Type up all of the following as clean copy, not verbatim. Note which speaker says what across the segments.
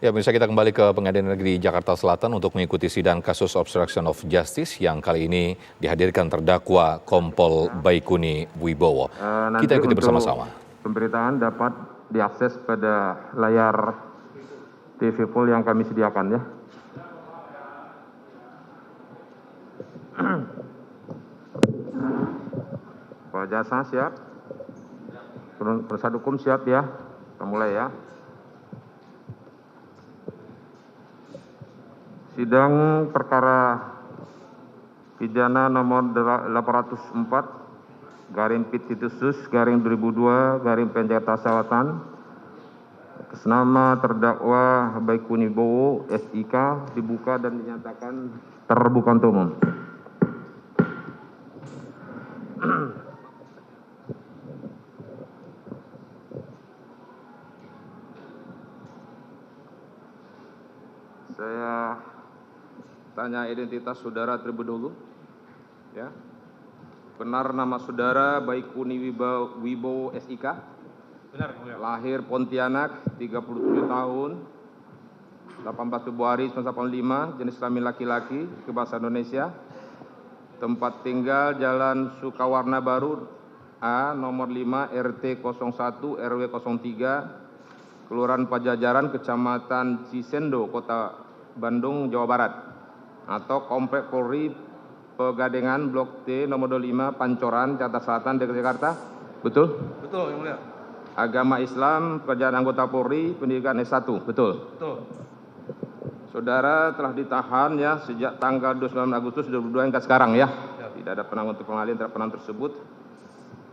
Speaker 1: Ya, bisa kita kembali ke Pengadilan Negeri Jakarta Selatan untuk mengikuti sidang kasus obstruction of justice yang kali ini dihadirkan terdakwa Kompol Baikuni Wibowo. Kita ikuti bersama-sama.
Speaker 2: Pemberitaan dapat diakses pada layar TV full yang kami sediakan ya. Pak Jasa siap? Penasihat hukum siap ya? Kita mulai ya. Sidang perkara pidana nomor 804 garing Pit-Sus garing 2002 garing Jakarta Selatan atas nama terdakwa Baikuni Wibowo SIK dibuka dan dinyatakan terbuka untuk umum. Saya tanya identitas saudara terlebih dulu. Ya. Benar nama saudara Baikuni Wibowo SIK?
Speaker 3: Benar,
Speaker 2: lahir Pontianak, 37 tahun, 18 Februari 1985, jenis kelamin laki-laki, bahasa Indonesia. Tempat tinggal Jalan Sukawarna Baru A, nomor 5, RT 01, RW 03, Kelurahan Pajajaran, Kecamatan Cisendo, Kota Bandung, Jawa Barat. Atau Komplek Polri Pegadengan, Blok T, nomor 25, Pancoran, Jakarta Selatan, Jakarta. Betul?
Speaker 3: Betul, Yang Mulia.
Speaker 2: Agama Islam, pekerjaan anggota Polri, pendidikan S1, betul?
Speaker 3: Betul.
Speaker 2: Saudara telah ditahan ya sejak tanggal 29 Agustus 2022 hingga sekarang ya. Tidak ada penangguhan untuk pengalihan terhadap penahanan tersebut.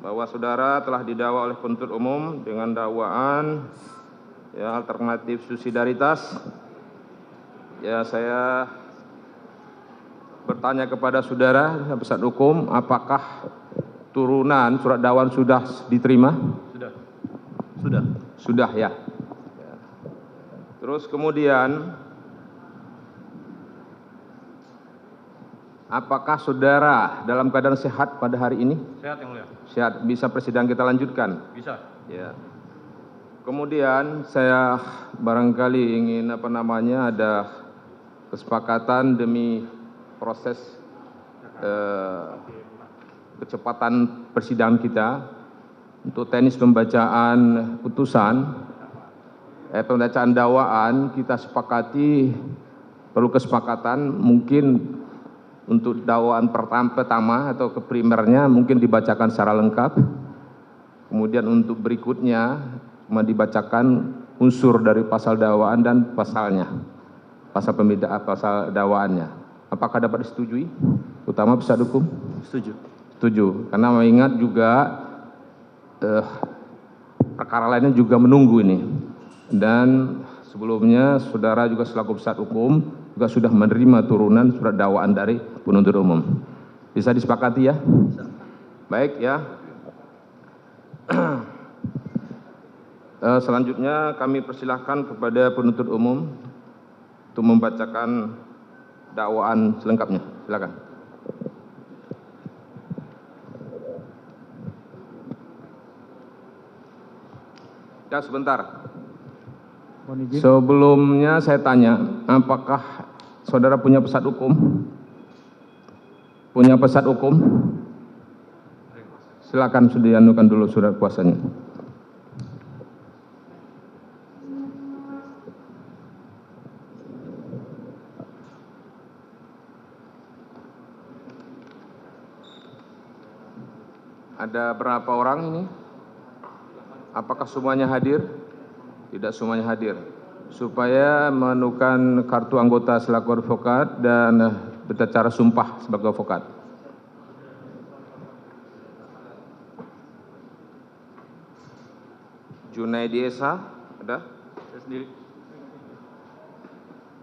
Speaker 2: Bahwa saudara telah didakwa oleh penuntut umum dengan dakwaan ya alternatif subsidiaritas. Ya, saya bertanya kepada saudara penasihat hukum, apakah turunan surat dakwaan sudah diterima? Sudah ya. Terus kemudian apakah saudara dalam keadaan sehat pada hari ini?
Speaker 3: Sehat, Yang Mulia.
Speaker 2: Sehat. Bisa persidangan kita lanjutkan?
Speaker 3: Bisa.
Speaker 2: Ya. Kemudian saya barangkali ingin ada kesepakatan demi proses kecepatan persidangan kita untuk teknis pembacaan putusan, pembacaan dakwaan kita sepakati perlu kesepakatan mungkin untuk dakwaan pertama atau ke primernya mungkin dibacakan secara lengkap. Kemudian untuk berikutnya cuma dibacakan unsur dari pasal dakwaan dan pasalnya. Pasal pembedaan pasal dakwaannya. Apakah dapat disetujui? Utama penasihat hukum?
Speaker 3: Setuju.
Speaker 2: Setuju. Karena mengingat juga perkara lainnya juga menunggu ini. Dan sebelumnya saudara juga selaku penasihat hukum juga sudah menerima turunan surat dakwaan dari penuntut umum. Bisa disepakati ya?
Speaker 3: Bisa.
Speaker 2: Baik ya. Selanjutnya kami persilahkan kepada penuntut umum untuk membacakan dakwaan selengkapnya. Silakan. Ya, sebentar. Sebelumnya saya tanya, apakah saudara punya penasihat hukum? Punya penasihat hukum? Silakan sudah dianukan dulu surat kuasanya. Ada berapa orang ini? Apakah semuanya hadir? Tidak semuanya hadir. Supaya menemukan kartu anggota selaku advokat dan berita cara sumpah sebagai advokat. Junaidi Esa, ada?
Speaker 3: Saya sendiri.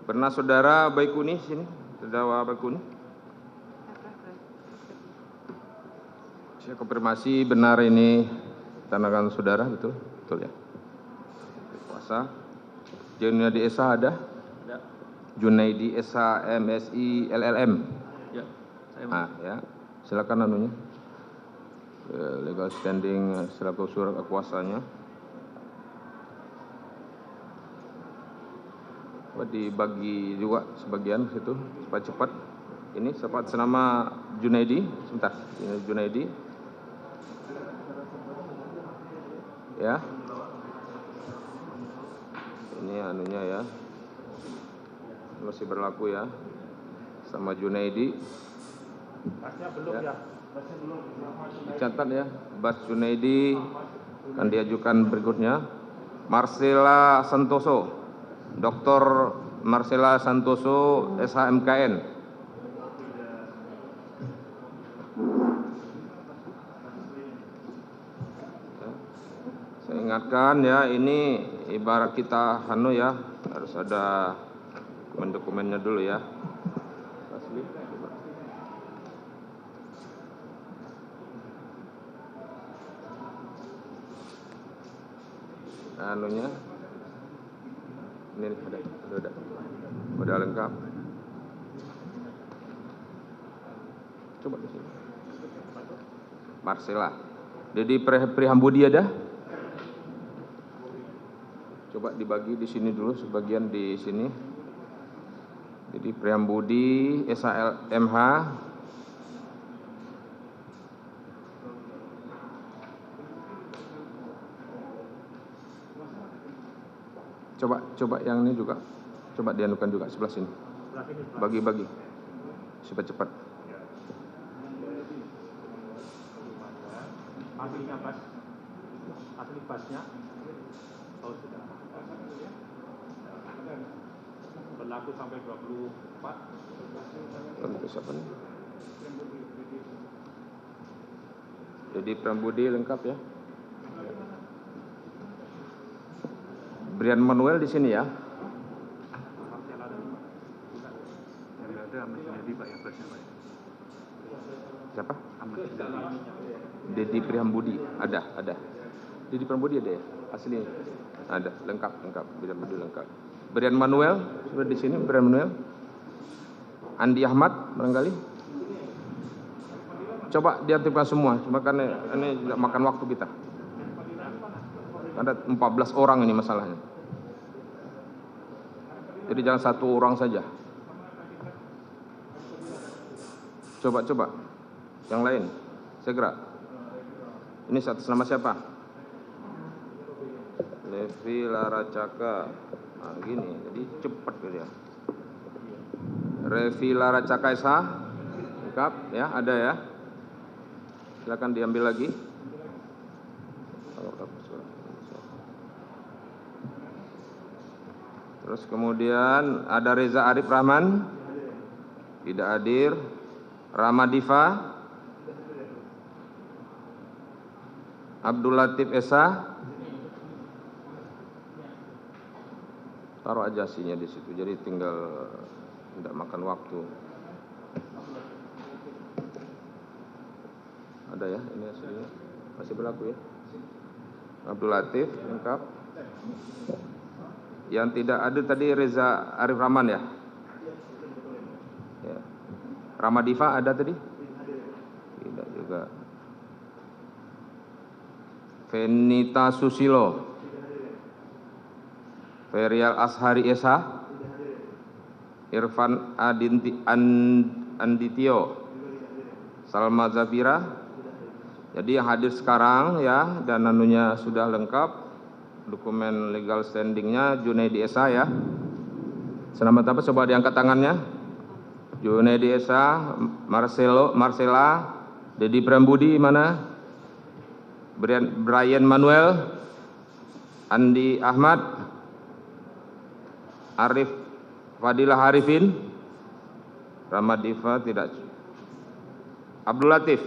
Speaker 2: Pernah saudara Baikuni sini? Terdakwa Baikuni? Saya konfirmasi benar ini tangan saudara, betul? Betul ya? Kuasa. Junaidi Esa ada?
Speaker 3: Ada.
Speaker 2: Junaidi Esa MSI LLM.
Speaker 3: Ya. Saya
Speaker 2: Ya. Silakan anunya. Legal standing selaku surat kuasanya. Coba dibagi juga sebagian situ supaya cepat. Ini cepat senama Junaidi, sebentar. Ini Junaidi. Ya. Ini anunya ya. Masih berlaku ya. Sama Junaidi. Ya. Dicatat ya. Bas Junaidi akan diajukan berikutnya. Marcela Santoso. Dr. Marcela Santoso, SHMKN. Saya ingatkan ya, ini ibarat kita ya, harus ada dokumen-dokumennya dulu ya. Asli. Anunya. Ini ada. Udah lengkap. Coba di sini. Marcela. Jadi Prihambudi ada? Coba dibagi di sini dulu, sebagian di sini. Jadi Prihambudi, SHMH. Coba yang ini juga. Coba dianukan juga sebelah sini. Bagi-bagi. Supaya cepat.
Speaker 3: Aslinya pas. Asli pasnya. Oh sudah. Berlaku sampai 24.
Speaker 2: Untuk siapa nih? Jadi Prambudi lengkap ya. Brian Manuel di sini ya. Siapa? Dedi Prihambudi ada. Dedi Prihambudi ada ya, asli ada, lengkap. Prihambudi lengkap. Brian Manuel sudah di sini. Brian Manuel. Andi Ahmad barangkali. Coba diaktifkan semua, cuma kan ini tidak makan waktu kita. Ada 14 orang ini masalahnya. Jadi jangan satu orang saja. Coba. Yang lain, segera. Ini atas nama siapa? Levi Laracaka. Nah, gini, jadi cepat gitu ya. Revi Laracaka SH. Lengkap ya, ada ya. Silakan diambil lagi. Terus kemudian ada Reza Arif Rahman. Tidak hadir. Ramadiva. Abdul Latif Esa. Taruh aja asinya di situ. Jadi tinggal tidak makan waktu. Ada ya, ini aslinya. Masih berlaku ya. Abdul Latif lengkap. Yang tidak ada tadi Reza Arif Rahman ya. Ramadiva ada tadi? Tidak juga. Venita Susilo. Ferial Ashari Esa. Irfan Anditio. Salma Zafira. Jadi yang hadir sekarang ya, dan anunya sudah lengkap. Dokumen legal standingnya Junaidi Esa ya. Selamat apa? Coba diangkat tangannya. Junaidi Esa, Marcela, Dedi Prambudi mana? Brian Manuel, Andi Ahmad, Arif Fadilah Harifin, Ramadiva tidak. Abdul Latif.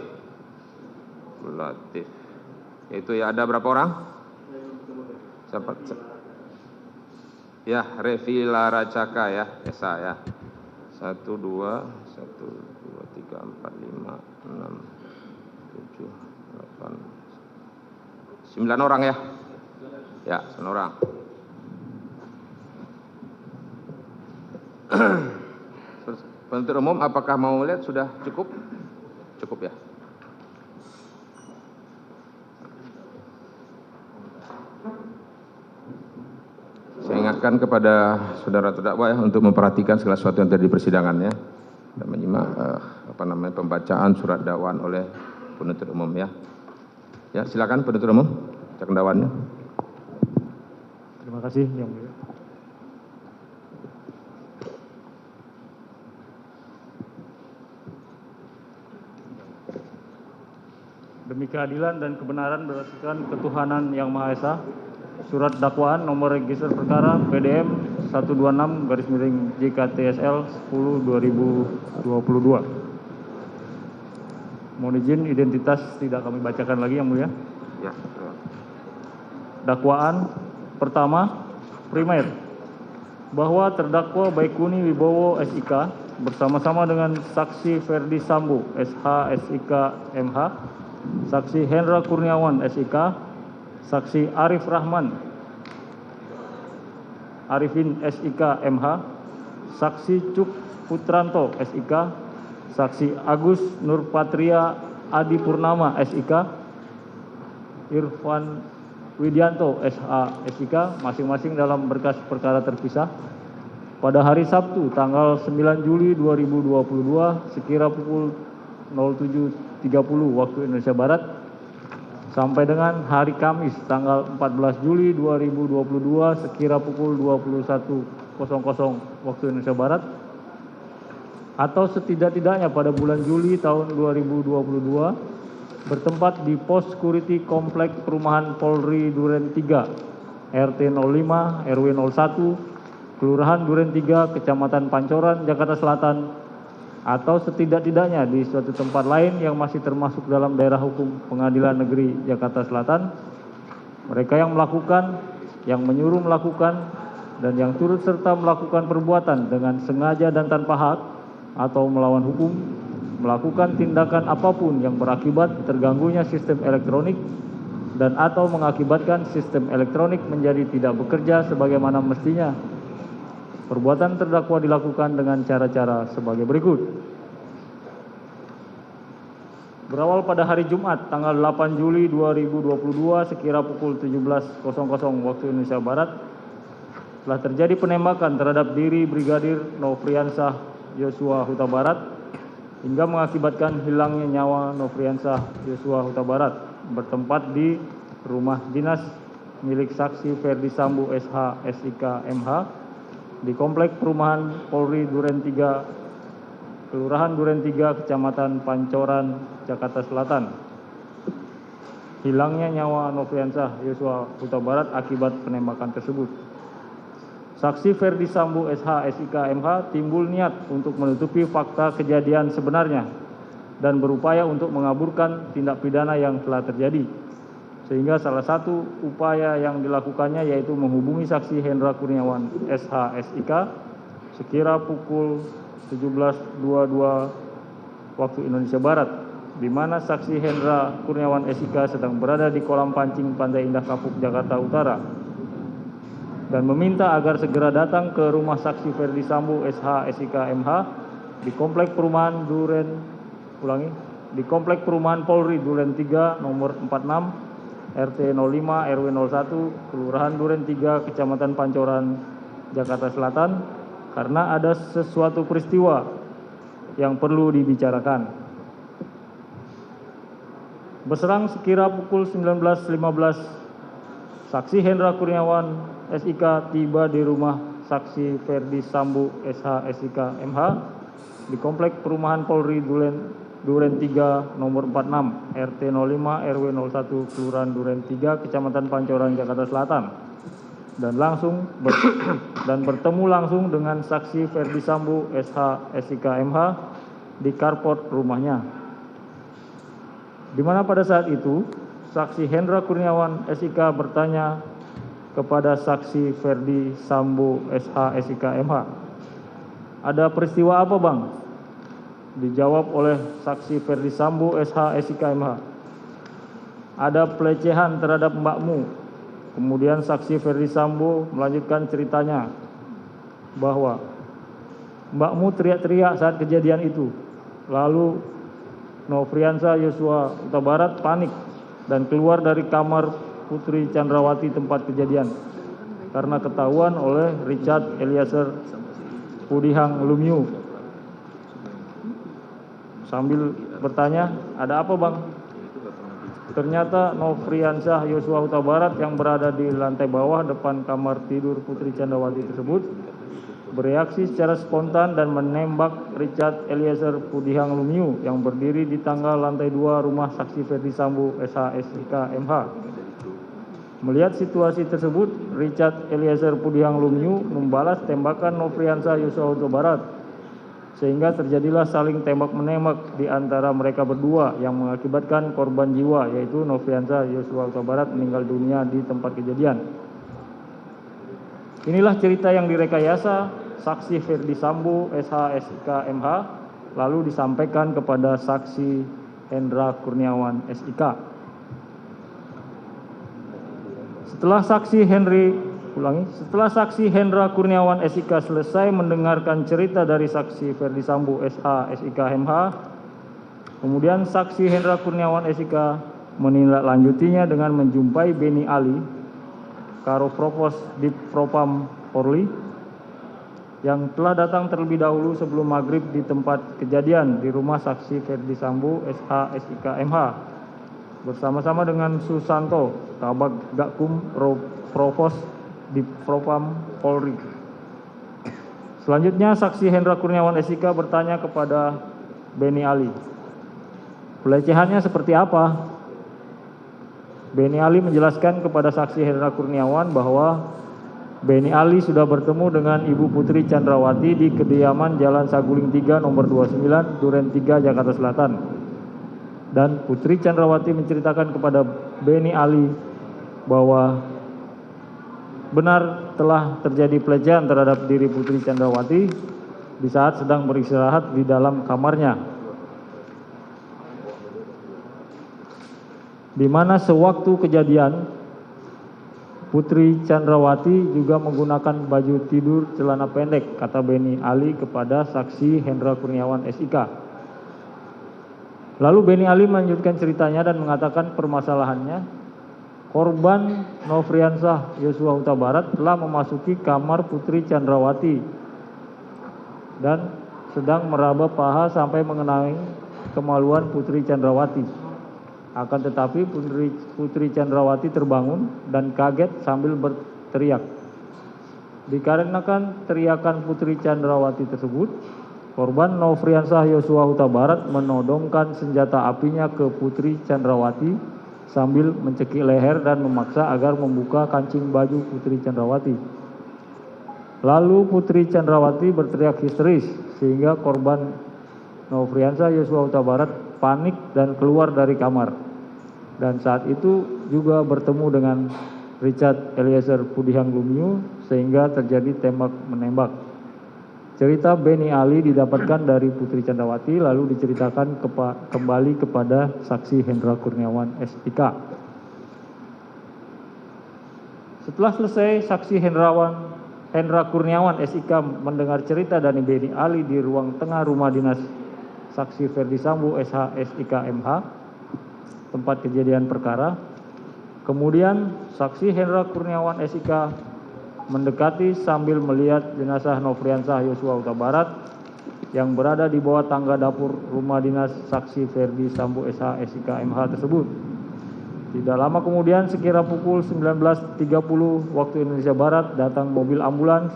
Speaker 2: Itu ya, ada berapa orang? Siapa? Ya, Revi Laracaka ya, Esa ya. 1, 2, 3, 4, 5, 6, 7, 8, 9 orang ya. Ya, 9 orang. Penuntut umum apakah mau lihat sudah cukup? Cukup ya. ingatkan kepada saudara terdakwa ya untuk memperhatikan segala sesuatu yang terjadi di persidangannya dan menyimak pembacaan surat dakwaan oleh penuntut umum ya. Ya, silakan penuntut umum, bacakan dakwaannya.
Speaker 4: Terima kasih Yang Mulia. Demi keadilan dan kebenaran berdasarkan ketuhanan Yang Maha Esa, surat dakwaan nomor register perkara PDM 126/JKTSL 10/2022. Mohon izin identitas tidak kami bacakan lagi Yang Mulia.
Speaker 2: Ya.
Speaker 4: Dakwaan pertama, primer, bahwa terdakwa Baikuni Wibowo SIK bersama-sama dengan saksi Ferdi Sambo SH SIK MH, saksi Hendra Kurniawan SIK, saksi Arif Rahman Arifin SIK MH, saksi Cuk Putranto SIK, saksi Agus Nurpatria Adi Purnama SIK, Irfan Widianto SH SIK, masing-masing dalam berkas perkara terpisah pada hari Sabtu tanggal 9 Juli 2022 sekira pukul 07.30 waktu Indonesia Barat sampai dengan hari Kamis tanggal 14 Juli 2022 sekira pukul 21.00 waktu Indonesia Barat atau setidak-tidaknya pada bulan Juli tahun 2022 bertempat di pos security komplek perumahan Polri Duren 3 RT 05 RW 01 Kelurahan Duren 3 Kecamatan Pancoran Jakarta Selatan atau setidak-tidaknya di suatu tempat lain yang masih termasuk dalam daerah hukum Pengadilan Negeri Jakarta Selatan. Mereka yang melakukan, yang menyuruh melakukan, dan yang turut serta melakukan perbuatan dengan sengaja dan tanpa hak atau melawan hukum, melakukan tindakan apapun yang berakibat terganggunya sistem elektronik dan atau mengakibatkan sistem elektronik menjadi tidak bekerja sebagaimana mestinya. Perbuatan terdakwa dilakukan dengan cara-cara sebagai berikut. Berawal pada hari Jumat tanggal 8 Juli 2022 sekira pukul 17.00 waktu Indonesia Barat telah terjadi penembakan terhadap diri Brigadir Nofriansah Yosua Huta Barat hingga mengakibatkan hilangnya nyawa Nofriansah Yosua Huta Barat bertempat di rumah dinas milik saksi Ferdi Sambo SH SIK MH di komplek perumahan Polri Duren 3 Kelurahan Duren 3 Kecamatan Pancoran Jakarta Selatan. Hilangnya nyawa Nofriansah Yosua Huta Barat akibat penembakan tersebut. Saksi Ferdi Sambo SH SIK MH timbul niat untuk menutupi fakta kejadian sebenarnya dan berupaya untuk mengaburkan tindak pidana yang telah terjadi. Sehingga salah satu upaya yang dilakukannya yaitu menghubungi saksi Hendra Kurniawan SH SIK sekira pukul 17.22 waktu Indonesia Barat, di mana saksi Hendra Kurniawan SIK sedang berada di kolam pancing Pantai Indah Kapuk, Jakarta Utara, dan meminta agar segera datang ke rumah saksi Ferdi Sambo SH SIK MH di komplek perumahan perumahan Polri Duren 3 nomor 46 RT 05 RW 01 Kelurahan Duren 3 Kecamatan Pancoran Jakarta Selatan karena ada sesuatu peristiwa yang perlu dibicarakan. Berserang sekira pukul 19.15 saksi Hendra Kurniawan SIK tiba di rumah saksi Ferdi Sambo SH SIK MH di komplek perumahan Polri Duren 3 nomor 46 RT 05 RW 01 Kelurahan Duren 3 Kecamatan Pancoran Jakarta Selatan dan bertemu langsung dengan saksi Ferdi Sambo SH SIK MH di carport rumahnya, di mana pada saat itu saksi Hendra Kurniawan SIK bertanya kepada saksi Ferdi Sambo SH SIK MH, "Ada peristiwa apa, Bang?" Dijawab oleh saksi Ferdi Sambo SH SIK MH, "Ada pelecehan terhadap mbakmu." Kemudian saksi Ferdi Sambo melanjutkan ceritanya bahwa mbakmu teriak-teriak saat kejadian itu. Lalu Nofriansah Yosua Huta Barat panik dan keluar dari kamar Putri Chandrawati tempat kejadian. karena ketahuan oleh Richard Eliezer Pudihang Lumiu. Sambil bertanya, ada apa bang? Ternyata Nofriansyah Yosua Huta Barat yang berada di lantai bawah depan kamar tidur Putri Candrawati tersebut bereaksi secara spontan dan menembak Richard Eliezer Pudihang Lumiu yang berdiri di tangga lantai 2 rumah saksi Ferdi Sambo SH/SIK MH. Melihat situasi tersebut, Richard Eliezer Pudihang Lumiu membalas tembakan Nofriansyah Yosua Huta Barat sehingga terjadilah saling tembak-menembak di antara mereka berdua yang mengakibatkan korban jiwa yaitu Nofriansyah Yosua Huta Barat meninggal dunia di tempat kejadian. Inilah cerita yang direkayasa saksi Ferdi Sambo SH/SIK MH lalu disampaikan kepada saksi Hendra Kurniawan SIK. Setelah saksi Hendra Kurniawan SIK selesai mendengarkan cerita dari saksi Ferdi Sambo SH/SIK MH, kemudian saksi Hendra Kurniawan SIK menindaklanjutinya dengan menjumpai Beni Ali, Karo Propos di Propam Polri, yang telah datang terlebih dahulu sebelum maghrib di tempat kejadian di rumah saksi Ferdi Sambo SH/SIK MH bersama-sama dengan Susanto, Kabag Gakum Provos di Propam Polri. Selanjutnya saksi Hendra Kurniawan SIK bertanya kepada Beni Ali, pelecehannya seperti apa? Beni Ali menjelaskan kepada saksi Hendra Kurniawan bahwa Beni Ali sudah bertemu dengan Ibu Putri Candrawati di kediaman Jalan Saguling 3 nomor 29 Duren 3 Jakarta Selatan. Dan Putri Candrawati menceritakan kepada Beni Ali bahwa benar telah terjadi pelecehan terhadap diri Putri Candrawati di saat sedang beristirahat di dalam kamarnya, di mana sewaktu kejadian Putri Candrawati juga menggunakan baju tidur celana pendek, kata Beni Ali kepada saksi Hendra Kurniawan SIK. Lalu Beni Ali melanjutkan ceritanya dan mengatakan permasalahannya, korban Nofriansyah Yosua Huta Barat telah memasuki kamar Putri Candrawati dan sedang meraba paha sampai mengenai kemaluan Putri Candrawati. Akan tetapi Putri Candrawati terbangun dan kaget sambil berteriak. Dikarenakan teriakan Putri Candrawati tersebut, korban Nofriansyah Yosua Huta Barat menodongkan senjata apinya ke Putri Candrawati sambil mencekik leher dan memaksa agar membuka kancing baju Putri Candrawati. Lalu Putri Candrawati berteriak histeris sehingga korban Nofriansyah Yosua Huta Barat panik dan keluar dari kamar. Dan saat itu juga bertemu dengan Richard Eliezer Pudihang Lumiu sehingga terjadi tembak-menembak. Cerita Beni Ali didapatkan dari Putri Candrawati lalu diceritakan kembali kepada saksi Hendra Kurniawan SIK. Setelah selesai, saksi Hendra Kurniawan SIK mendengar cerita dari Beni Ali di ruang tengah rumah dinas saksi Ferdi Sambo SH/SIK MH, tempat kejadian perkara. Kemudian saksi Hendra Kurniawan SIK mendekati sambil melihat jenazah Nofriansyah Yosua Huta Barat yang berada di bawah tangga dapur rumah dinas saksi Ferdi Sambo SH/SIK MH tersebut. Tidak lama kemudian sekira pukul 19.30 waktu Indonesia Barat datang mobil ambulans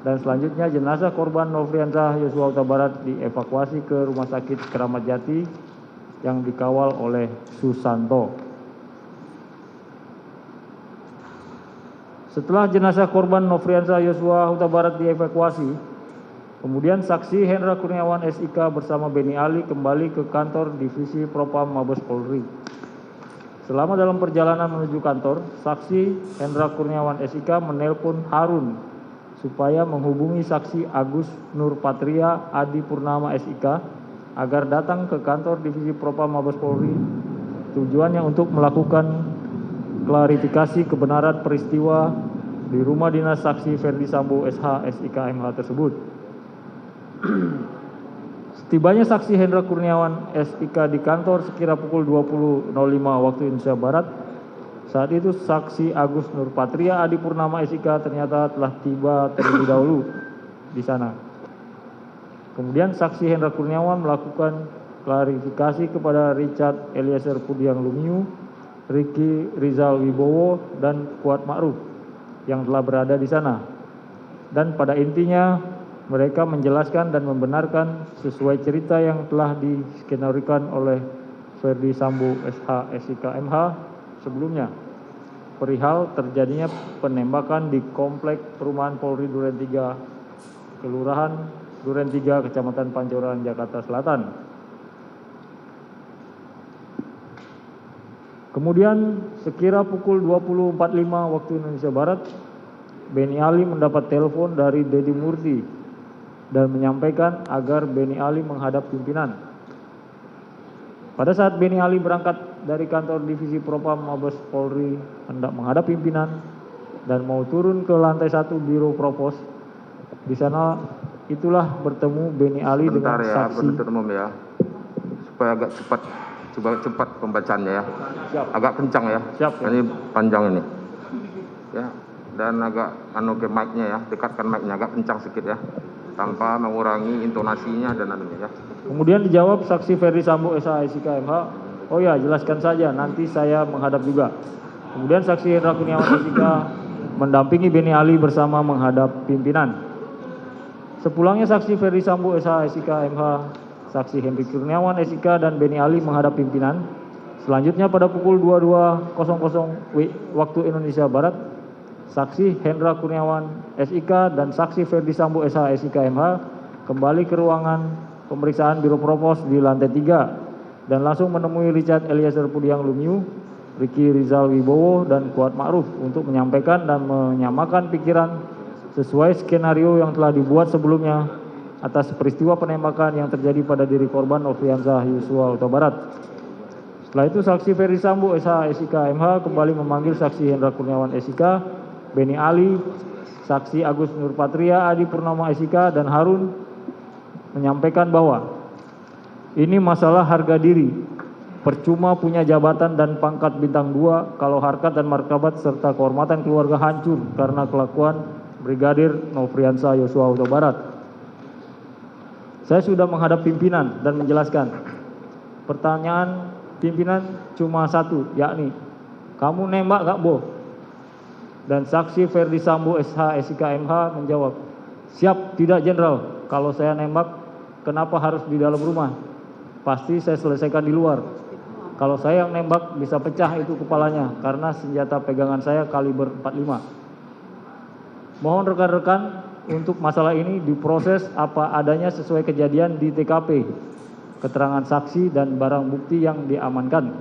Speaker 4: dan selanjutnya jenazah korban Nofriansyah Yosua Huta Barat dievakuasi ke Rumah Sakit Keramat Jati yang dikawal oleh Susanto. Setelah jenazah korban Nofriansyah Yosua Huta Barat dievakuasi, kemudian saksi Hendra Kurniawan SIK bersama Beni Ali kembali ke kantor Divisi Propam Mabes Polri. Selama dalam perjalanan menuju kantor, saksi Hendra Kurniawan SIK menelpon Harun supaya menghubungi saksi Agus Nur Patria Adi Purnama SIK agar datang ke kantor Divisi Propam Mabes Polri, tujuannya untuk melakukan klarifikasi kebenaran peristiwa di rumah dinas saksi Ferdi Sambo SH/SIK MH tersebut. Setibanya saksi Hendra Kurniawan SIK di kantor sekira pukul 20.05 waktu Indonesia Barat, Saat itu saksi Agus Nurpatria Adi Purnama SIK ternyata telah tiba terlebih dahulu di sana. Kemudian saksi Hendra Kurniawan melakukan klarifikasi kepada Richard Eliezer Pudiang Lumiu, Ricky Rizal Wibowo, dan Kuat Ma'ruf yang telah berada di sana. Dan pada intinya mereka menjelaskan dan membenarkan sesuai cerita yang telah diskenarikan oleh Ferdi Sambo SH SIK MH sebelumnya perihal terjadinya penembakan di komplek perumahan Polri Duren 3, Kelurahan Duren 3, Kecamatan Pancoran, Jakarta Selatan. Kemudian sekira pukul 20.45 waktu Indonesia Barat, Beni Ali mendapat telepon dari Dedi Murti dan menyampaikan agar Beni Ali menghadap pimpinan. Pada saat Beni Ali berangkat dari kantor divisi Propam Mabes Polri hendak menghadap pimpinan dan mau turun ke lantai 1 Biro Propos, di sana itulah bertemu Beni Ali dengan
Speaker 2: ya,
Speaker 4: saksi.
Speaker 2: penuntut umum ya, supaya agak cepat, coba cepat pembacaannya ya.
Speaker 4: Siap.
Speaker 2: Agak kencang ya.
Speaker 4: Siap, ya.
Speaker 2: Ini panjang ini. Ya, dan agak ke mic-nya ya, dekatkan mic-nya agak kencang sedikit ya, tanpa mengurangi intonasinya dan anunya ya.
Speaker 4: Kemudian dijawab saksi Ferdi Sambo SH SIK MH, oh ya jelaskan saja, nanti saya menghadap juga. Kemudian saksi Hendra Kurniawan SIK mendampingi Beni Ali bersama menghadap pimpinan. Sepulangnya saksi Ferdi Sambo SH SIK MH, saksi Hendri Kurniawan SIK dan Beni Ali menghadap pimpinan. Selanjutnya pada pukul 22.00 waktu Indonesia Barat, saksi Hendra Kurniawan SIK dan saksi Ferdi Sambo SH SIK MH kembali ke ruangan pemeriksaan Biro Propos di lantai 3 dan langsung menemui Richard Eliezer Pudiang Lumiu, Ricky Rizal Wibowo, dan Kuat Ma'ruf untuk menyampaikan dan menyamakan pikiran sesuai skenario yang telah dibuat sebelumnya atas peristiwa penembakan yang terjadi pada diri korban Nofriansah Yosua Huta Barat. Setelah itu saksi Ferdi Sambo SH SIK MH kembali memanggil saksi Hendra Kurniawan SIK, Beni Ali, saksi Agus Nurpatria Adi Purnama SIK, dan Harun menyampaikan bahwa ini masalah harga diri, percuma punya jabatan dan pangkat bintang 2 kalau harkat dan martabat serta kehormatan keluarga hancur karena kelakuan Brigadir Nofriansah Yosua Huta Barat. Saya sudah menghadap pimpinan dan menjelaskan. Pertanyaan pimpinan cuma satu, yakni kamu nembak gak Bo? Dan saksi Ferdi Sambo SH SIK MH menjawab, siap tidak Jenderal, kalau saya nembak kenapa harus di dalam rumah? Pasti saya selesaikan di luar. Kalau saya yang nembak bisa pecah itu kepalanya karena senjata pegangan saya kaliber 45. Mohon rekan-rekan untuk masalah ini diproses apa adanya sesuai kejadian di TKP, keterangan saksi dan barang bukti yang diamankan.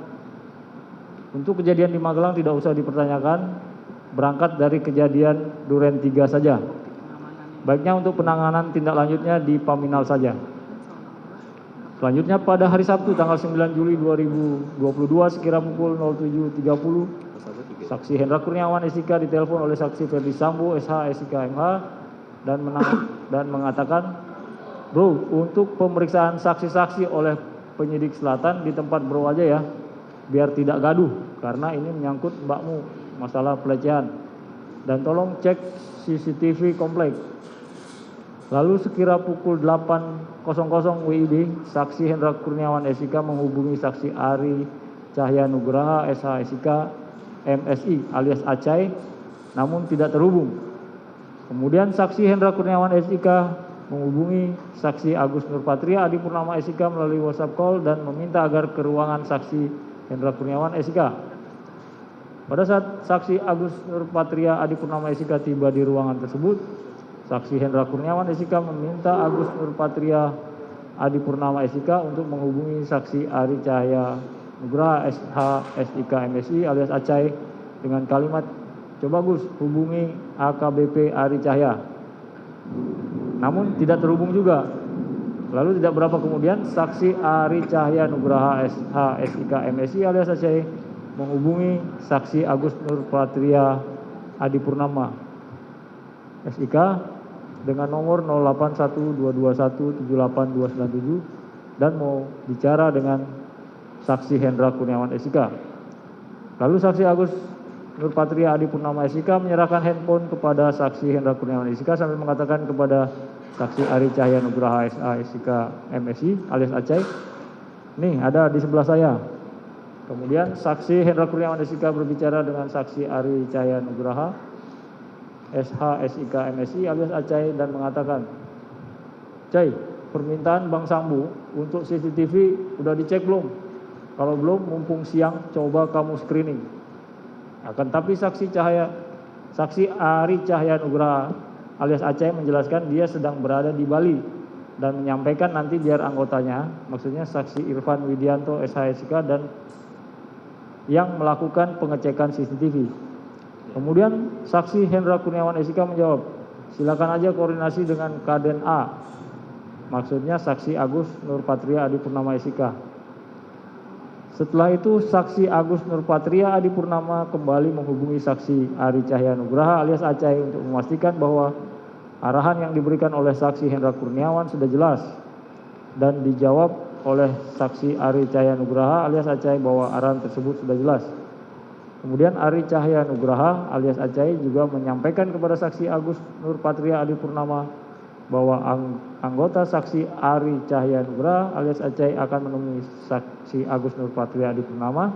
Speaker 4: Untuk kejadian di Magelang tidak usah dipertanyakan, berangkat dari kejadian Duren 3 saja. Baiknya untuk penanganan tindak lanjutnya di Paminal saja. Selanjutnya pada hari Sabtu tanggal 9 Juli 2022 sekira pukul 07.30, saksi Hendra Kurniawan SIK ditelepon oleh saksi Ferdi Sambo SH SIK MH dan mengatakan, bro, untuk pemeriksaan saksi-saksi oleh penyidik selatan di tempat bro aja ya, biar tidak gaduh karena ini menyangkut mbakmu masalah pelecehan, dan tolong cek CCTV komplek. Lalu sekira pukul 8.00 WIB, saksi Hendra Kurniawan SIK menghubungi saksi Ari Cahya Nugraha SH SIK MSI alias Acai, namun tidak terhubung. Kemudian saksi Hendra Kurniawan SIK menghubungi saksi Agus Nurpatria Adi Purnama SIK melalui WhatsApp call dan meminta agar ke ruangan saksi Hendra Kurniawan SIK. Pada saat saksi Agus Nurpatria Adi Purnama SIK tiba di ruangan tersebut, saksi Hendra Kurniawan SIK meminta Agus Nurpatria Adi Purnama SIK untuk menghubungi saksi Ari Cahya Nugraha SH SIK MSI alias Acai dengan kalimat, coba Gus hubungi AKBP Ari Cahya. Namun tidak terhubung juga. Lalu tidak berapa kemudian saksi Ari Cahya Nugraha SH SIK MSI alias Acai menghubungi saksi Agus Nurpatria Adi Purnama SIK dengan nomor 081221782297 dan mau bicara dengan saksi Hendra Kurniawan SIK. Lalu saksi Agus Nurpatria Adi Purnama SIK menyerahkan handphone kepada saksi Hendra Kurniawan SIK sambil mengatakan kepada saksi Ari Cahya Nugraha SA SIK MSI alias Acai, nih ada di sebelah saya. Kemudian saksi Hendra Kurniawan SIK berbicara dengan saksi Ari Cahya Nugraha SH SIK MSI alias Acai dan mengatakan, Cai, permintaan Bang Sambu untuk CCTV udah dicek belum? Kalau belum, mumpung siang, coba kamu screening. Akan tapi saksi Ari Cahya Nugraha alias Acai menjelaskan dia sedang berada di Bali dan menyampaikan nanti biar anggotanya, maksudnya saksi Irfan Widianto SHSK dan yang melakukan pengecekan CCTV. Kemudian saksi Hendra Kurniawan SIK menjawab, silakan aja koordinasi dengan Kaden A, maksudnya saksi Agus Nurpatria Adi Purnama SIK. Setelah itu saksi Agus Nurpatria Adi Purnama kembali menghubungi saksi Ari Cahya Nugraha alias Acai untuk memastikan bahwa arahan yang diberikan oleh saksi Hendra Kurniawan sudah jelas dan dijawab oleh saksi Ari Cahya Nugraha alias Acai bahwa arahan tersebut sudah jelas. Kemudian Ari Cahya Nugraha alias Acai juga menyampaikan kepada saksi Agus Nurpatria Adi Purnama bahwa anggota saksi Ari Cahya Nugraha alias Acai akan menemui saksi Agus Nurpatria Adi Purnama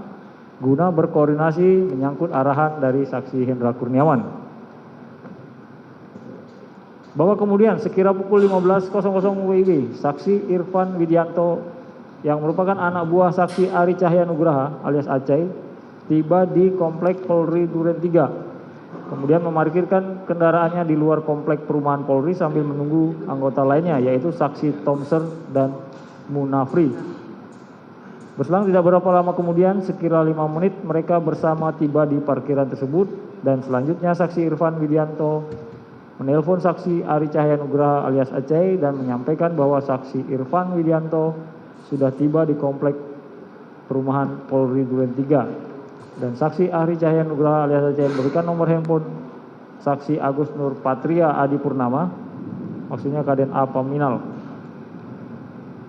Speaker 4: guna berkoordinasi menyangkut arahan dari saksi Hendra Kurniawan. Bahwa kemudian sekira pukul 15.00 WIB, saksi Irfan Widianto yang merupakan anak buah saksi Ari Cahya Nugraha alias Acai tiba di Komplek Polri Duren 3. Kemudian memarkirkan kendaraannya di luar komplek perumahan Polri sambil menunggu anggota lainnya yaitu saksi Thompson dan Munafri. Berselang tidak berapa lama kemudian, sekira 5 menit mereka bersama tiba di parkiran tersebut dan selanjutnya saksi Irfan Widianto menelpon saksi Ari Cahya Nugraha alias Acai dan menyampaikan bahwa saksi Irfan Widianto sudah tiba di komplek perumahan Polri Duren 3. Dan saksi Ari Cahya Nugraha alias Acai memberikan nomor handphone saksi Agus Nurpatria Adi Purnama, maksudnya Kaden A Paminal.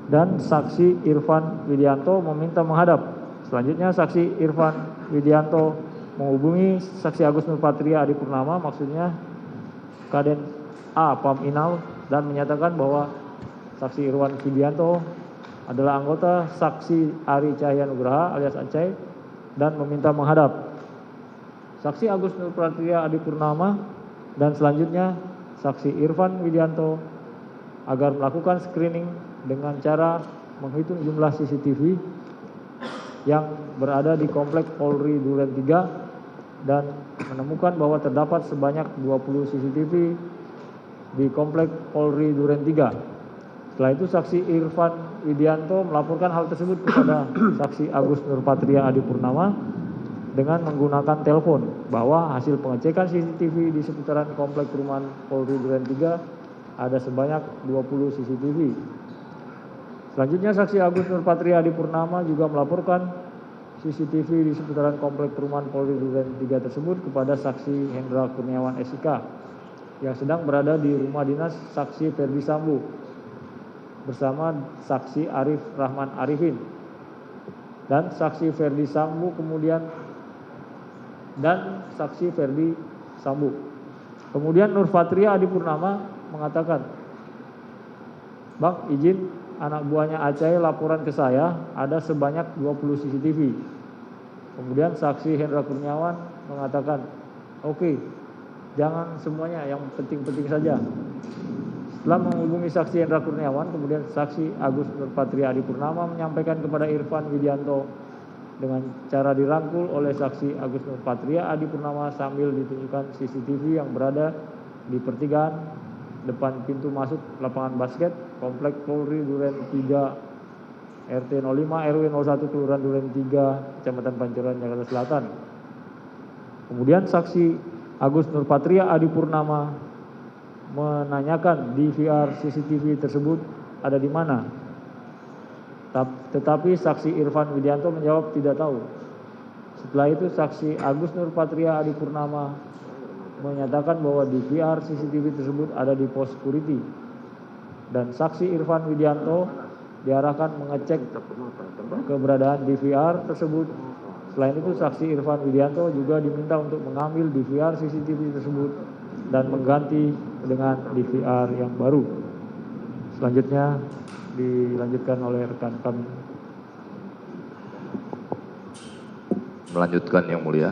Speaker 4: Dan saksi Irfan Widianto meminta menghadap. Selanjutnya saksi Irfan Widianto menghubungi saksi Agus Nurpatria Adi Purnama, maksudnya Kaden A Paminal, dan menyatakan bahwa saksi Irfan Widianto adalah anggota saksi Ari Cahya Nugraha alias Acai dan meminta menghadap. Saksi Agus Nurpatria Adi Purnama dan selanjutnya saksi Irfan Widianto agar melakukan screening dengan cara menghitung jumlah CCTV yang berada di komplek Polri Duren 3 dan menemukan bahwa terdapat sebanyak 20 CCTV di komplek Polri Duren 3. Setelah itu saksi Irfan Widianto melaporkan hal tersebut kepada saksi Agus Nurpatria Adi Purnama dengan menggunakan telepon bahwa hasil pengecekan CCTV di seputaran komplek perumahan Polri Duren 3 ada sebanyak 20 CCTV. Selanjutnya saksi Agus Nurpatria Adi Purnama juga melaporkan CCTV di seputaran komplek perumahan Polri Duren 3 tersebut kepada saksi Hendra Kurniawan SIK yang sedang berada di rumah dinas saksi Ferdi Sambo bersama saksi Arif Rahman Arifin dan saksi Ferdi Sambo Kemudian Nurpatria Adi Purnama mengatakan, Bang, izin anak buahnya Acai laporan ke saya ada sebanyak 20 CCTV. Kemudian saksi Hendra Kurniawan mengatakan, oke, jangan semuanya, yang penting-penting saja. Setelah menghubungi saksi Hendra Kurniawan, kemudian saksi Agus Nurpatria Adi Purnama menyampaikan kepada Irfan Widianto dengan cara dirangkul oleh saksi Agus Nurpatria Adi Purnama sambil ditunjukkan CCTV yang berada di pertigaan depan pintu masuk lapangan basket Komplek Polri Duren 3 RT 05 RW 01 Kelurahan Duren 3 Kecamatan Pancoran Jakarta Selatan. Kemudian saksi Agus Nurpatria Adi Purnama menanyakan DVR CCTV tersebut ada di mana. Tetapi saksi Irfan Widianto menjawab tidak tahu. Setelah itu saksi Agus Nurpatria Adi Purnama menyatakan bahwa DVR CCTV tersebut ada di pos security. Dan saksi Irfan Widianto diarahkan mengecek keberadaan DVR tersebut. Selain itu, saksi Irfan Widianto juga diminta untuk mengambil DVR CCTV tersebut dan mengganti dengan DVR yang baru. Selanjutnya dilanjutkan oleh rekan kami.
Speaker 5: Melanjutkan yang mulia.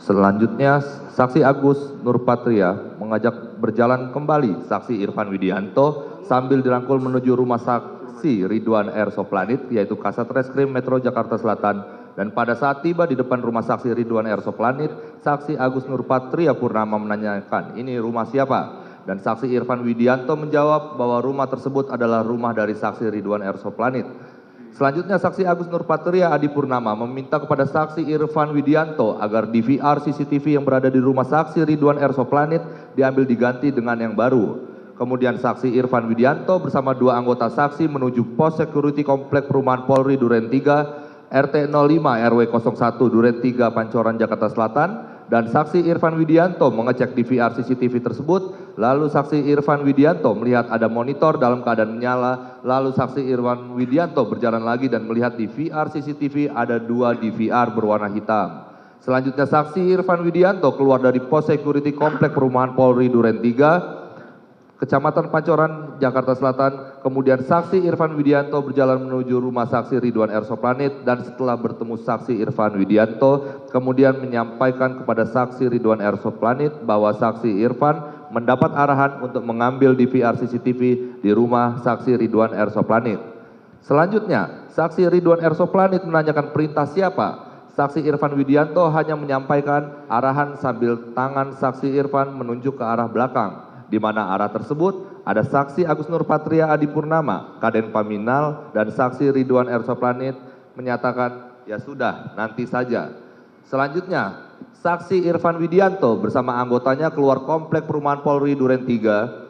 Speaker 5: Selanjutnya saksi Agus Nurpatria mengajak berjalan kembali saksi Irfan Widianto sambil dirangkul menuju rumah saksi Ridwan R. Soplanit, yaitu Kasat Reskrim Metro Jakarta Selatan, dan pada saat tiba di depan rumah saksi Ridwan R. Soplanit, saksi Agus Nurpatria Purnama menanyakan, "Ini rumah siapa?" Dan saksi Irfan Widianto menjawab bahwa rumah tersebut adalah rumah dari saksi Ridwan R. Soplanit. Selanjutnya saksi Agus Nurpatria Adi Purnama meminta kepada saksi Irfan Widianto agar DVR CCTV yang berada di rumah saksi Ridwan R. Soplanit diambil diganti dengan yang baru. Kemudian saksi Irfan Widianto bersama dua anggota saksi menuju pos security komplek perumahan Polri Duren 3 RT 05 RW 01 Duren 3 Pancoran Jakarta Selatan, dan saksi Irfan Widianto mengecek DVR CCTV tersebut. Lalu saksi Irfan Widianto melihat ada monitor dalam keadaan menyala. Lalu saksi Irfan Widianto berjalan lagi dan melihat DVR CCTV ada 2 DVR berwarna hitam. Selanjutnya saksi Irfan Widianto keluar dari pos security komplek perumahan Polri Duren 3 Kecamatan Pancoran, Jakarta Selatan. Kemudian saksi Irfan Widianto berjalan menuju rumah saksi Ridwan R. Soplanit, dan setelah bertemu saksi Irfan Widianto, kemudian menyampaikan kepada saksi Ridwan R. Soplanit bahwa saksi Irfan mendapat arahan untuk mengambil DVR CCTV di rumah saksi Ridwan R. Soplanit. Selanjutnya, saksi Ridwan R. Soplanit menanyakan perintah siapa. Saksi Irfan Widianto hanya menyampaikan arahan sambil tangan saksi Irfan menunjuk ke arah belakang, di mana arah tersebut ada saksi Agus Nurpatria Adi Purnama, Kaden Paminal, dan saksi Ridwan R. Soplanit menyatakan, "Ya sudah, nanti saja." Selanjutnya, saksi Irfan Widianto bersama anggotanya keluar komplek perumahan Polri Duren 3,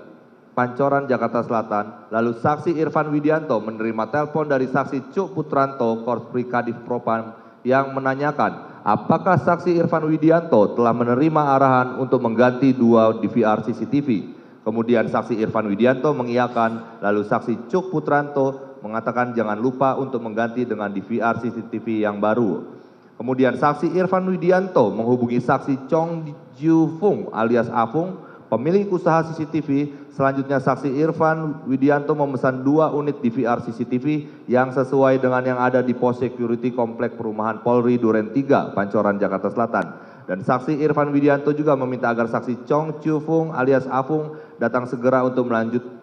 Speaker 5: Pancoran, Jakarta Selatan. Lalu saksi Irfan Widianto menerima telepon dari saksi Cuk Putranto, Korpri Kadif Propam, yang menanyakan apakah saksi Irfan Widianto telah menerima arahan untuk mengganti 2 DVR CCTV. Kemudian saksi Irfan Widianto mengiyakan, lalu saksi Cuk Putranto mengatakan jangan lupa untuk mengganti dengan DVR CCTV yang baru. Kemudian saksi Irfan Widianto menghubungi saksi Chong Jiu Fung alias Afung, pemilik usaha CCTV. Selanjutnya saksi Irfan Widianto memesan 2 unit DVR CCTV yang sesuai dengan yang ada di pos security komplek perumahan Polri Duren 3, Pancoran, Jakarta Selatan. Dan saksi Irfan Widianto juga meminta agar saksi Chong Chiu Fung alias Afung datang segera untuk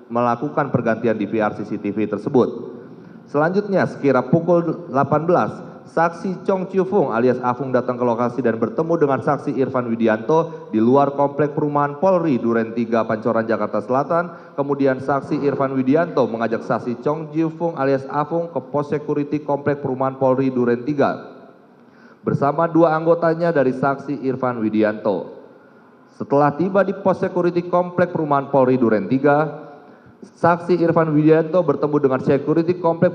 Speaker 5: melakukan pergantian DVR CCTV tersebut. Selanjutnya, sekira pukul 18, saksi Chong Chiu Fung alias Afung datang ke lokasi dan bertemu dengan saksi Irfan Widianto di luar komplek perumahan Polri Duren 3 Pancoran, Jakarta Selatan. Kemudian saksi Irfan Widianto mengajak saksi Chong Chiu Fung alias Afung ke pos security komplek perumahan Polri Duren 3 bersama 2 anggotanya dari saksi Irfan Widianto. Setelah tiba di pos security komplek perumahan Polri Duren 3, saksi Irfan Widianto bertemu dengan security komplek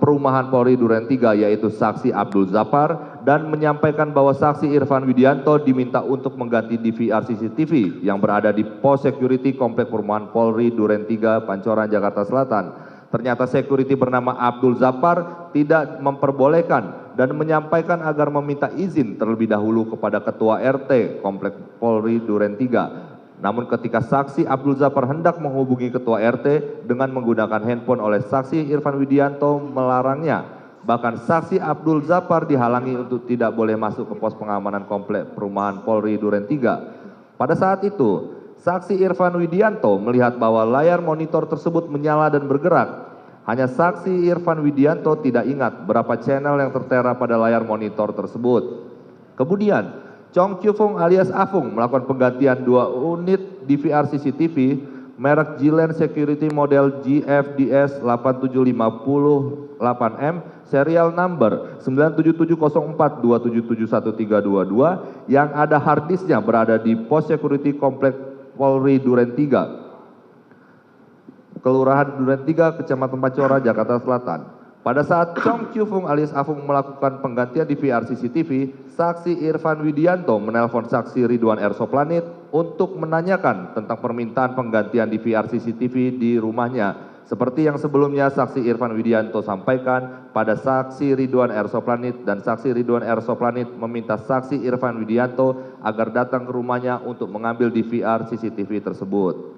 Speaker 5: perumahan Polri Duren 3 yaitu saksi Abdul Zafar, dan menyampaikan bahwa saksi Irfan Widianto diminta untuk mengganti DVR CCTV yang berada di pos security komplek perumahan Polri Duren 3 Pancoran, Jakarta Selatan. Ternyata security bernama Abdul Zafar tidak memperbolehkan dan menyampaikan agar meminta izin terlebih dahulu kepada Ketua RT komplek Polri Duren 3. Namun ketika saksi Abdul Zafar hendak menghubungi Ketua RT dengan menggunakan handphone oleh saksi Irfan Widianto melarangnya. Bahkan saksi Abdul Zafar dihalangi untuk tidak boleh masuk ke pos pengamanan komplek perumahan Polri Duren 3. Pada saat itu, saksi Irfan Widianto melihat bahwa layar monitor tersebut menyala dan bergerak. Hanya saksi Irfan Widianto tidak ingat berapa channel yang tertera pada layar monitor tersebut. Kemudian, Chong Chiu Fung alias Afung melakukan penggantian 2 unit DVR CCTV merek Gilen Security model GFDS 8750-8M serial number 97704277132 yang ada harddisknya berada di pos security komplek Polri Duren 3, Kelurahan Duren 3, Kecamatan Pancoran, Jakarta Selatan. Pada saat Chong Chiu Fung alias Afung melakukan penggantian DVR CCTV, saksi Irfan Widianto menelpon saksi Ridwan R. Soplanit untuk menanyakan tentang permintaan penggantian DVR CCTV di rumahnya. seperti yang sebelumnya saksi Irfan Widianto sampaikan pada saksi Ridwan R. Soplanit dan saksi Ridwan R. Soplanit meminta saksi Irfan Widianto agar datang ke rumahnya untuk mengambil DVR CCTV tersebut.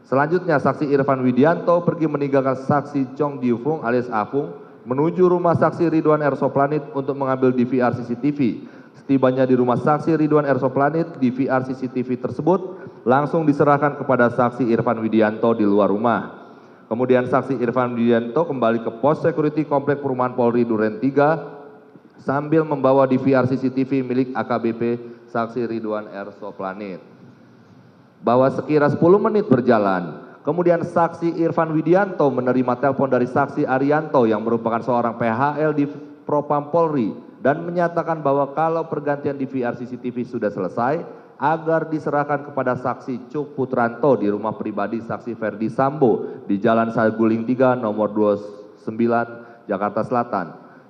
Speaker 5: Selanjutnya saksi Irfan Widianto pergi meninggalkan saksi Chong Diufung alias Afung menuju rumah saksi Ridwan R. Soplanit untuk mengambil DVR CCTV. Setibanya di rumah saksi Ridwan R. Soplanit, DVR CCTV tersebut langsung diserahkan kepada saksi Irfan Widianto di luar rumah. Kemudian saksi Irfan Widianto kembali ke pos security Komplek Perumahan Polri Duren 3 sambil membawa DVR CCTV milik AKBP saksi Ridwan R. Soplanit. Bahwa sekira 10 menit berjalan, kemudian saksi Irfan Widianto menerima telepon dari saksi Arianto yang merupakan seorang PHL di Propam Polri dan menyatakan bahwa kalau pergantian DVR CCTV sudah selesai, agar diserahkan kepada saksi Cuk Putranto di rumah pribadi saksi Ferdi Sambo di Jalan Saguling 3 nomor 29 Jakarta Selatan.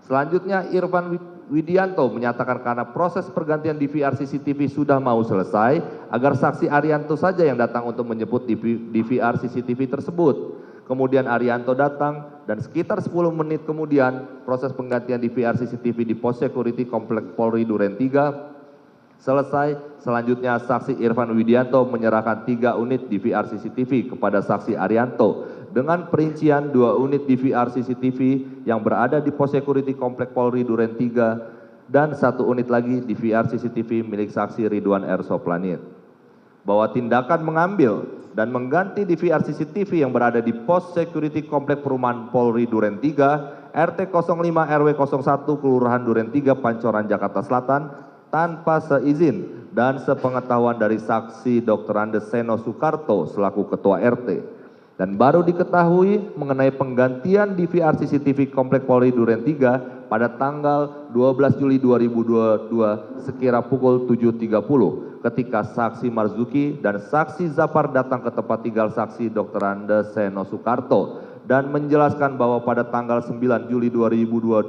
Speaker 5: Selanjutnya Irfan Widianto menyatakan karena proses pergantian DVR CCTV sudah mau selesai, agar saksi Arianto saja yang datang untuk menjemput DVR CCTV tersebut. Kemudian Arianto datang dan sekitar 10 menit kemudian proses penggantian DVR CCTV di pos security Komplek Polri Duren 3 selesai. Selanjutnya saksi Irfan Widianto menyerahkan 3 unit DVR CCTV kepada saksi Arianto dengan perincian 2 unit DVR CCTV yang berada di pos security Komplek Polri Duren 3 dan 1 unit lagi DVR CCTV milik saksi Ridwan R. Soplanit. Bahwa tindakan mengambil dan mengganti DVR CCTV yang berada di pos security Komplek Perumahan Polri Duren 3 RT 05 RW 01 Kelurahan Duren 3 Pancoran Jakarta Selatan tanpa seizin dan sepengetahuan dari saksi Dr. Andes Seno Soekarto selaku Ketua RT. Dan baru diketahui mengenai penggantian DVR CCTV Komplek Polri Duren 3 pada tanggal 12 Juli 2022 sekira pukul 7.30 ketika saksi Marzuki dan saksi Zafar datang ke tempat tinggal saksi Dr. Andes Seno Soekarto dan menjelaskan bahwa pada tanggal 9 Juli 2022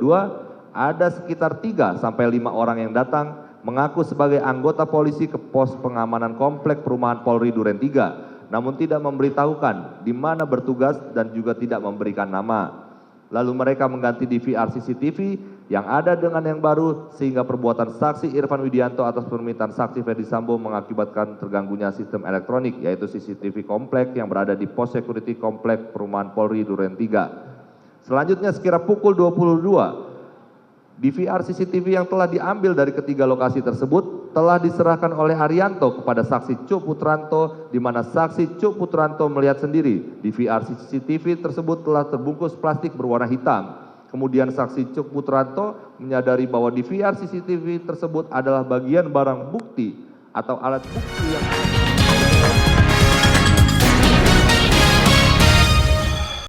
Speaker 5: ada sekitar 3 sampai 5 orang yang datang mengaku sebagai anggota polisi ke pos pengamanan Komplek Perumahan Polri Duren 3, namun tidak memberitahukan di mana bertugas dan juga tidak memberikan nama. Lalu mereka mengganti DVR CCTV yang ada dengan yang baru sehingga perbuatan saksi Irfan Widianto atas permintaan saksi Ferdi Sambo mengakibatkan terganggunya sistem elektronik yaitu CCTV komplek yang berada di pos security Komplek Perumahan Polri Duren 3. Selanjutnya sekira pukul 22 DVR CCTV yang telah diambil dari ketiga lokasi tersebut telah diserahkan oleh Arianto kepada saksi Cuk Putranto di mana saksi Cuk Putranto melihat sendiri DVR CCTV tersebut telah terbungkus plastik berwarna hitam. Kemudian saksi Cuk Putranto menyadari bahwa DVR CCTV tersebut adalah bagian barang bukti atau alat bukti yang